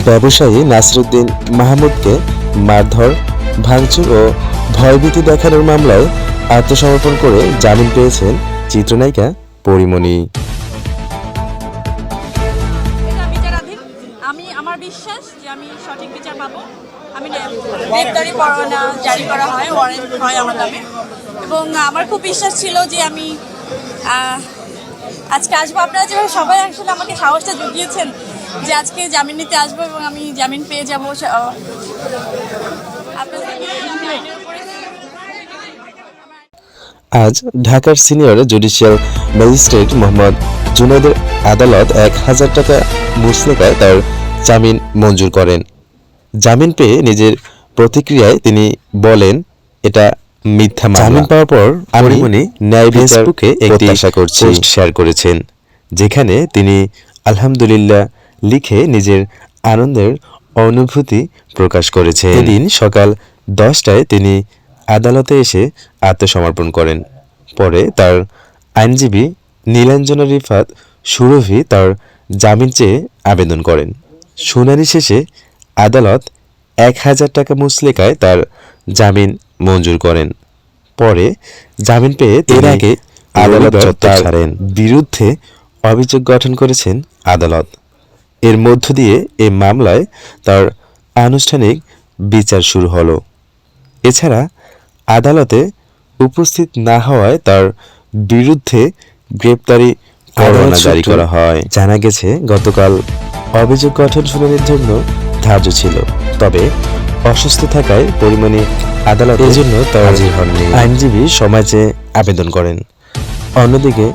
ব্যবসায়ী নাসিরুদ্দিন মাহমুদকে মারধর, ভাঙচুর ও ভয়ভীতি দেখানোর মামলায় আত্মসমর্পণ করে জামিন পেয়েছেন চিত্রনায়িকা পরীমণি। এটা বিচারাধীন। আমার বিশ্বাস যে আমি সঠিক বিচার পাবো। আমি গ্রেপ্তারি পরোয়ানা জারি করা হয়, ওয়ারেন্ট হয় আমার নামে, এবং আমার খুব বিশ্বাস ছিল যে আমি আজকে আসবো। আপনারা যেভাবে সবাই আসলে আমাকে সাহসটা জুগিয়েছেন যে আজকে জামিন নিতে আসবো এবং আমি জামিন পেয়ে যাবো, আজ ঢাকার সিনিয়র জুডিশিয়াল ম্যাজিস্ট্রেট মোহাম্মদ জুনায়েদের আদালত ১,০০০ টাকা মুচলেকায় তার জামিন মঞ্জুর করেন। জামিন পেয়ে নিজের প্রতিক্রিয়ায় তিনি বলেন, এটা মিথ্যা মামলা। জামিন পাওয়ার পর পরীমণি ন্যায় ফেসবুকে একটি পোস্ট শেয়ার করেছেন, যেখানে তিনি আলহামদুলিল্লাহ লিখে নিজের আনন্দের অনুভূতি প্রকাশ করেছেন। এদিন সকাল ১০টায় তিনি আদালতে এসে আত্মসমর্পণ করেন। পরে তার আইনজীবী নীলাঞ্জনা রিফাত সুরভী তার জামিন চেয়ে আবেদন করেন। শুনানি শেষে আদালত ১,০০০ টাকা মুচলেকায় তার জামিন মঞ্জুর করেন। পরে জামিন পেয়ে এর আগে আদালত তার বিরুদ্ধে অভিযোগ গঠন করেছেন আদালত। এর মধ্য দিয়ে এই মামলায় তার আনুষ্ঠানিক বিচার শুরু হলো। এছাড়া আদালতে উপস্থিত না হওয়ায় তার বিরুদ্ধে গ্রেপ্তারি পরোয়ানা জারি করা হয়। জানা গেছে, গতকাল অভিযোগ গঠন শুনানির জন্য ধার্য ছিল, তবে অসুস্থ থাকায় পরীমণি আদালতে এজন্য হাজির হননি। আইনজীবী সময় চেয়ে আবেদন করেন। অন্যদিকে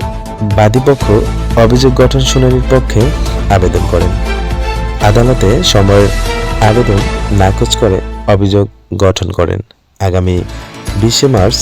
বাদীপক্ষ অভিযোগ গঠন শুনানির পক্ষে আবেদন করেন। আদালতে সময়ের আবেদন নাকচ করে অভিযোগ গঠন করেন। আগামী ২০ মার্চ